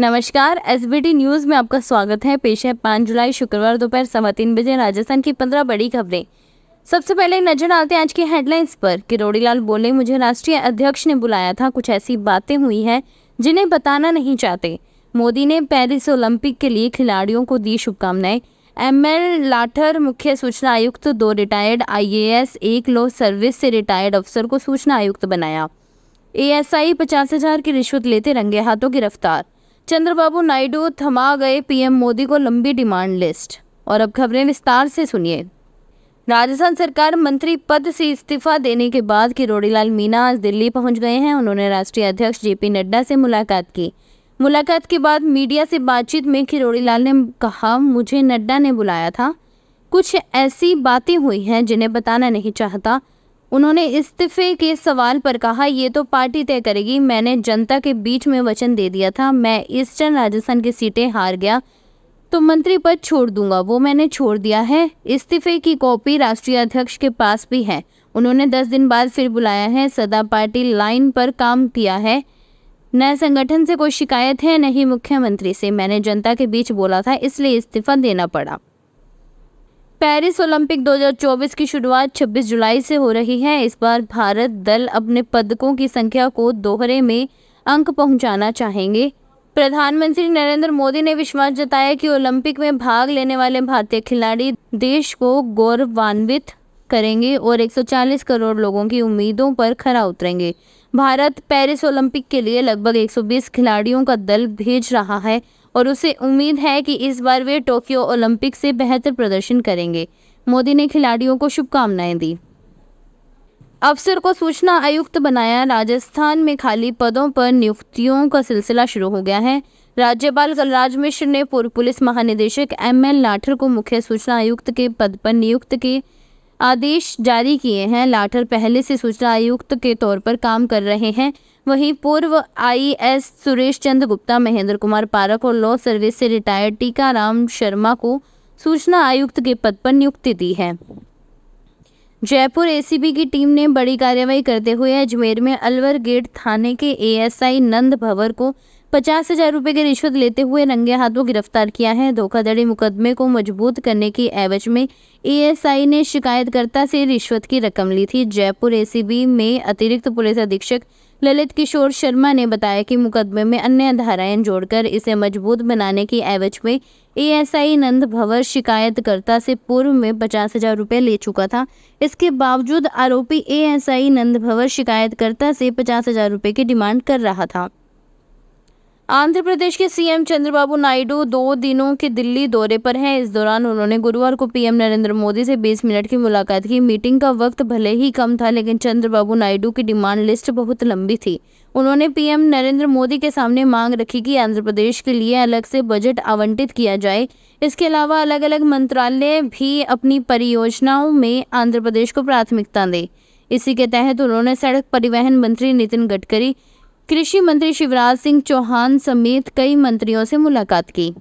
नमस्कार, SBT news में आपका स्वागत है। पेश है 5 जुलाई शुक्रवार दोपहर 3:15 राजस्थान की 15 बड़ी खबरें। सबसे पहले नजर डालते हैं आज की हेडलाइंस पर। किरोड़ी लाल बोले, मुझे राष्ट्रीय अध्यक्ष ने बुलाया था, कुछ ऐसी बातें हुई हैं जिन्हें बताना नहीं चाहते। मोदी ने पेरिस ओलंपिक के लिए खिलाड़ियों को दी शुभकामनाएं। एमएल लाठर मुख्य सूचना आयुक्त, 2 रिटायर्ड आईएएस, 1 लो सर्विस से रिटायर्ड अफसर को सूचना आयुक्त बनाया। एएसआई 50,000 की रिश्वत लेते रंगे हाथों गिरफ्तार। चंद्रबाबू नायडू थमा गए पीएम मोदी को लंबी डिमांड लिस्ट। और अब खबरें विस्तार से सुनिए। राजस्थान सरकार मंत्री पद से इस्तीफा देने के बाद किरोड़ी लाल मीणा आज दिल्ली पहुंच गए हैं। उन्होंने राष्ट्रीय अध्यक्ष जेपी नड्डा से मुलाकात की। मुलाकात के बाद मीडिया से बातचीत में किरोड़ी लाल ने कहा, मुझे नड्डा ने बुलाया था, कुछ ऐसी बातें हुई हैं जिन्हें बताना नहीं चाहता। उन्होंने इस्तीफे के सवाल पर कहा, ये तो पार्टी तय करेगी, मैंने जनता के बीच में वचन दे दिया था, मैं ईस्टर्न राजस्थान की सीटें हार गया तो मंत्री पद छोड़ दूंगा, वो मैंने छोड़ दिया है। इस्तीफे की कॉपी राष्ट्रीय अध्यक्ष के पास भी है। उन्होंने 10 दिन बाद फिर बुलाया है। सदा पार्टी लाइन पर काम किया है, न संगठन से कोई शिकायत है, न ही मुख्यमंत्री से। मैंने जनता के बीच बोला था, इसलिए इस्तीफा देना पड़ा। पेरिस ओलंपिक 2024 की शुरुआत 26 जुलाई से हो रही है। इस बार भारत दल अपने पदकों की संख्या को दोहरे में अंक पहुंचाना चाहेंगे। प्रधानमंत्री नरेंद्र मोदी ने विश्वास जताया कि ओलंपिक में भाग लेने वाले भारतीय खिलाड़ी देश को गौरवान्वित करेंगे और 140 करोड़ लोगों की उम्मीदों पर खरा उतरेंगे। भारत पेरिस ओलंपिक के लिए लगभग 120 खिलाड़ियों का दल भेज रहा है और उसे उम्मीद है कि इस बार वे टोक्यो ओलंपिक से बेहतर प्रदर्शन करेंगे। मोदी ने खिलाड़ियों को शुभकामनाएं दी। अफसर को सूचना आयुक्त बनाया। राजस्थान में खाली पदों पर नियुक्तियों का सिलसिला शुरू हो गया है। राज्यपाल कलराज मिश्र ने पूर्व पुलिस महानिदेशक एमएल लाठर को मुख्य सूचना आयुक्त के पद पर नियुक्त के आदेश जारी किए हैं। लाठर पहले से सूचना आयुक्त के तौर पर काम कर रहे हैं। वहीं पूर्व आईएएस सुरेश चंद्र गुप्ता, महेंद्र कुमार पारक और लॉ सर्विस से रिटायर्ड टीकाराम शर्मा को सूचना आयुक्त के पद पर नियुक्ति दी है। जयपुर एसीबी की टीम ने बड़ी कार्रवाई करते हुए अजमेर में अलवर गेट थाने के एएसआई नंद भवर को 50,000 रुपए की रिश्वत लेते हुए रंगे हाथों गिरफ्तार किया है। धोखाधड़ी मुकदमे को मजबूत करने की एवज में एएसआई ने शिकायतकर्ता से रिश्वत की रकम ली थी। जयपुर एसीबी में अतिरिक्त पुलिस अधीक्षक ललित किशोर शर्मा ने बताया कि मुकदमे में अन्य धाराएं जोड़कर इसे मजबूत बनाने की एवज में एएसआई नंद भवर शिकायतकर्ता से पूर्व में 50,000 रुपए ले चुका था। इसके बावजूद आरोपी एएसआई नंद भवर शिकायतकर्ता से 50,000 रुपए की डिमांड कर रहा था। आंध्र प्रदेश के सीएम चंद्रबाबू नायडू 2 दिनों के दिल्ली दौरे पर हैं। इस दौरान उन्होंने गुरुवार को पीएम नरेंद्र मोदी से 20 मिनट की मुलाकात की। मीटिंग का वक्त भले ही कम था, लेकिन चंद्रबाबू नायडू की डिमांड लिस्ट बहुत लंबी थी। उन्होंने पीएम नरेंद्र मोदी के सामने मांग रखी कि आंध्र प्रदेश के लिए अलग से बजट आवंटित किया जाए। इसके अलावा अलग अलग मंत्रालय भी अपनी परियोजनाओं में आंध्र प्रदेश को प्राथमिकता दें। इसी के तहत उन्होंने सड़क परिवहन मंत्री नितिन गडकरी, कृषि मंत्री शिवराज सिंह चौहान समेत कई मंत्रियों से मुलाकात की।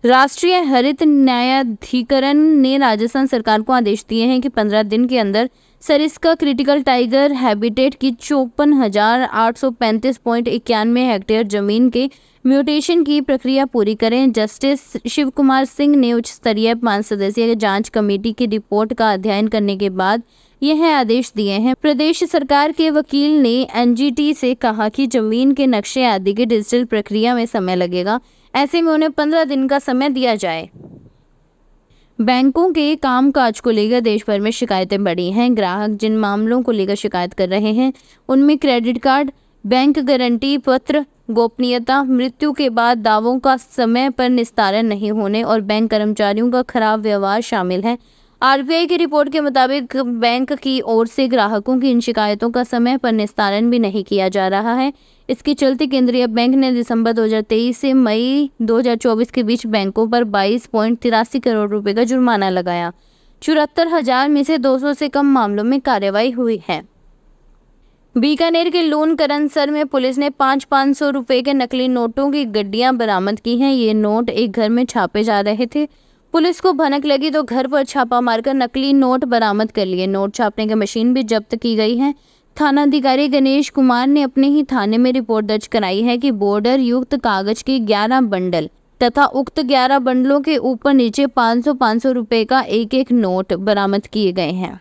राष्ट्रीय हरित न्यायाधिकरण ने राजस्थान सरकार को आदेश दिए हैं कि 15 दिन के अंदर सरिस्का क्रिटिकल टाइगर हैबिटेट की 54,835.91 हेक्टेयर जमीन के म्यूटेशन की प्रक्रिया पूरी करें। जस्टिस शिव कुमार सिंह ने उच्च स्तरीय 5 सदस्यीय जांच कमेटी की रिपोर्ट का अध्ययन करने के बाद यह आदेश दिए हैं। प्रदेश सरकार के वकील ने एनजीटी से कहा कि जमीन के नक्शे आदि की डिजिटल प्रक्रिया में समय लगेगा, ऐसे में उन्हें 15 दिन का समय दिया जाए। बैंकों के कामकाज को लेकर देश भर में शिकायतें बढ़ी हैं। ग्राहक जिन मामलों को लेकर शिकायत कर रहे हैं उनमें क्रेडिट कार्ड, बैंक गारंटी पत्र, गोपनीयता, मृत्यु के बाद दावों का समय पर निस्तारण नहीं होने और बैंक कर्मचारियों का खराब व्यवहार शामिल है। आरबीआई की रिपोर्ट के मुताबिक बैंक की ओर से ग्राहकों की इन शिकायतों का समय पर निस्तारण भी नहीं किया जा रहा है। इसके चलते केंद्रीय बैंक ने दिसंबर 2023 से मई 2024 के बीच बैंकों पर 22.83 करोड़ रुपए का जुर्माना लगाया। 74,000 में से 200 से कम मामलों में कार्रवाई हुई है। बीकानेर के लूनकरनसर में पुलिस ने 500 रुपए के नकली नोटों की गड्डियां बरामद की हैं। ये नोट एक घर में छापे जा रहे थे। पुलिस को भनक लगी तो घर पर छापा मारकर नकली नोट बरामद कर लिए। नोट छापने की मशीन भी जब्त की गई है। थानाधिकारी गणेश कुमार ने अपने ही थाने में रिपोर्ट दर्ज कराई है कि बॉर्डर युक्त कागज के 11 बंडल तथा उक्त 11 बंडलों के ऊपर नीचे 500 रुपए का एक नोट बरामद किए गए हैं।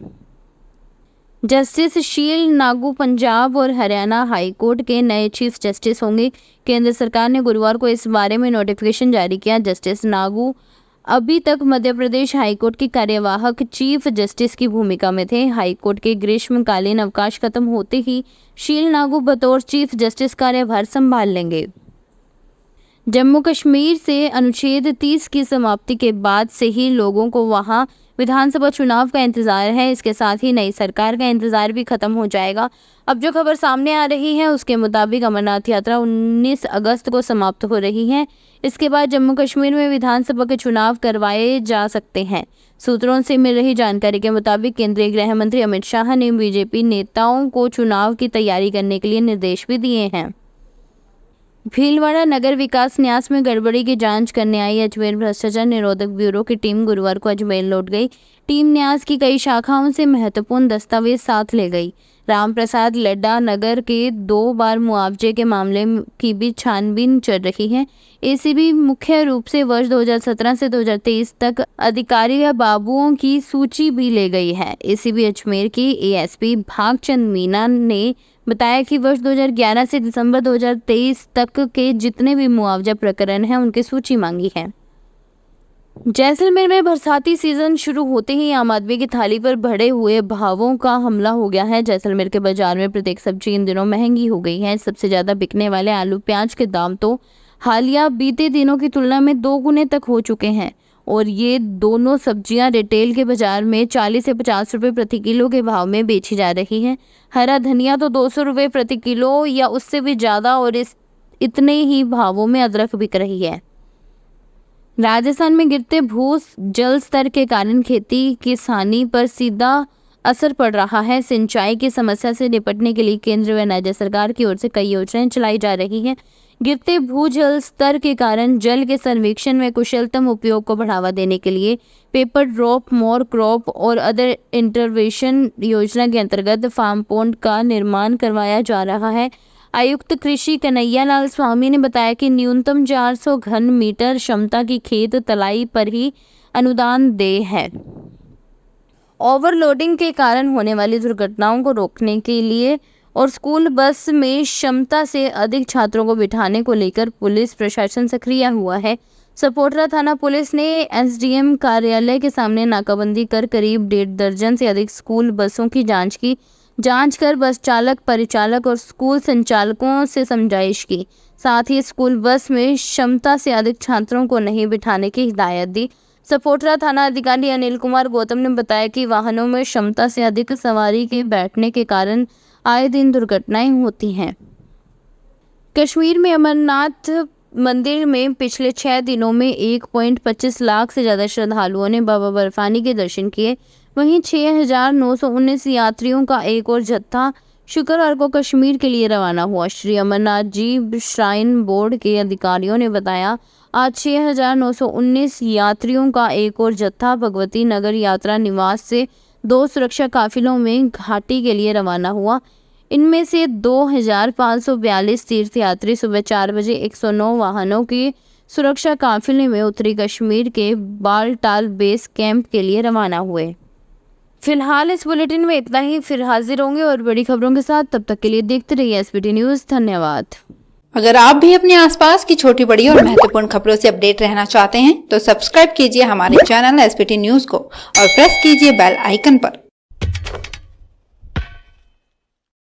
जस्टिस शील नागू पंजाब और हरियाणा हाई कोर्ट के नए चीफ जस्टिस होंगे। केंद्र सरकार ने गुरुवार को इस बारे में नोटिफिकेशन जारी किया। जस्टिस नागू अभी तक मध्य प्रदेश हाईकोर्ट के कार्यवाहक चीफ जस्टिस की भूमिका में थे। हाईकोर्ट के ग्रीष्मकालीन अवकाश खत्म होते ही शील नागू बतौर चीफ जस्टिस कार्यभार संभाल लेंगे। जम्मू कश्मीर से अनुच्छेद 30 की समाप्ति के बाद से ही लोगों को वहां विधानसभा चुनाव का इंतजार है। इसके साथ ही नई सरकार का इंतजार भी खत्म हो जाएगा। अब जो खबर सामने आ रही है उसके मुताबिक अमरनाथ यात्रा 19 अगस्त को समाप्त हो रही है। इसके बाद जम्मू कश्मीर में विधानसभा के चुनाव करवाए जा सकते हैं। सूत्रों से मिल रही जानकारी के मुताबिक केंद्रीय गृह मंत्री अमित शाह ने बीजेपी नेताओं को चुनाव की तैयारी करने के लिए निर्देश भी दिए हैं। भीलवाड़ा नगर विकास न्यास में गड़बड़ी की जांच करने आई अजमेर भ्रष्टाचार निरोधक ब्यूरो की टीम गुरुवार को अजमेर लौट गई। टीम न्यास की कई शाखाओं से महत्वपूर्ण दस्तावेज साथ ले गई। रामप्रसाद लड्डा नगर के 2 बार मुआवजे के मामले की भी छानबीन चल रही है। एसीबी मुख्य रूप से वर्ष 2017 से 2023 तक अधिकारी या बाबुओं की सूची भी ले गई है। एसीबी अजमेर की एएसपी भागचंद मीना ने बताया कि वर्ष 2011 से दिसंबर 2023 तक के जितने भी मुआवजा प्रकरण हैं उनकी सूची मांगी है। जैसलमेर में बरसाती सीजन शुरू होते ही आम आदमी की थाली पर बढ़े हुए भावों का हमला हो गया है। जैसलमेर के बाजार में प्रत्येक सब्जी इन दिनों महंगी हो गई है। सबसे ज्यादा बिकने वाले आलू प्याज के दाम तो हालिया बीते दिनों की तुलना में 2 गुने तक हो चुके हैं और ये दोनों सब्जियां रिटेल के बाजार में 40 से 50 रुपए प्रति किलो के भाव में बेची जा रही हैं। हरा धनिया तो 200 रुपए प्रति किलो या उससे भी ज्यादा और इतने ही भावों में अदरक बिक रही है। राजस्थान में गिरते भू जल स्तर के कारण खेती किसानी पर सीधा असर पड़ रहा है। सिंचाई की समस्या से निपटने के लिए केंद्र व राज्य सरकार की ओर से कई योजनाएं चलाई जा रही हैं। गिरते भूजल स्तर के कारण जल के सर्वेक्षण में कुशलतम उपयोग को बढ़ावा देने के लिए पेपर ड्रॉप मोर क्रॉप और अदर इंटरवेंशन योजना के अंतर्गत फार्म पॉन्ड का निर्माण करवाया जा रहा है। आयुक्त कृषि कन्हैया लाल स्वामी ने बताया कि न्यूनतम 400 घन मीटर क्षमता की खेत तलाई पर ही अनुदान देय है। ओवरलोडिंग के कारण होने वाली दुर्घटनाओं को रोकने के लिए और स्कूल बस में क्षमता से अधिक छात्रों को बिठाने को लेकर पुलिस प्रशासन सक्रिय हुआ है। सपोटरा थाना पुलिस ने एसडीएम कार्यालय के सामने नाकाबंदी कर करीब 1.5 दर्जन से अधिक स्कूल बसों की जांच कर बस चालक, परिचालक और स्कूल संचालकों से समझाइश की। साथ ही स्कूल बस में क्षमता से अधिक छात्रों को नहीं बिठाने की हिदायत दी। सपोटरा थाना अधिकारी अनिल कुमार गौतम ने बताया कि वाहनों में क्षमता से अधिक सवारी के बैठने के कारण आए दिन दुर्घटनाएं होती हैं। कश्मीर में अमरनाथ मंदिर में पिछले 6 दिनों में 1.25 लाख से ज्यादा श्रद्धालुओं ने बाबा बर्फानी के दर्शन किए। वहीं 6,919 यात्रियों का एक और जत्था शुक्रवार को कश्मीर के लिए रवाना हुआ। श्री अमरनाथ जी श्राइन बोर्ड के अधिकारियों ने बताया आज 6,919 यात्रियों का एक और जत्था भगवती नगर यात्रा निवास से 2 सुरक्षा काफिलों में घाटी के लिए रवाना हुआ। इनमें से 2,542 तीर्थयात्री सुबह 4 बजे 109 वाहनों की सुरक्षा काफिले में उत्तरी कश्मीर के बालटाल बेस कैंप के लिए रवाना हुए। फिलहाल इस बुलेटिन में इतना ही। फिर हाजिर होंगे और बड़ी खबरों के साथ। तब तक के लिए देखते रहिए एसबीटी न्यूज। धन्यवाद। अगर आप भी अपने आसपास की छोटी बड़ी और महत्वपूर्ण खबरों से अपडेट रहना चाहते हैं तो सब्सक्राइब कीजिए हमारे चैनल एसबीटी न्यूज को और प्रेस कीजिए बेल आइकन पर।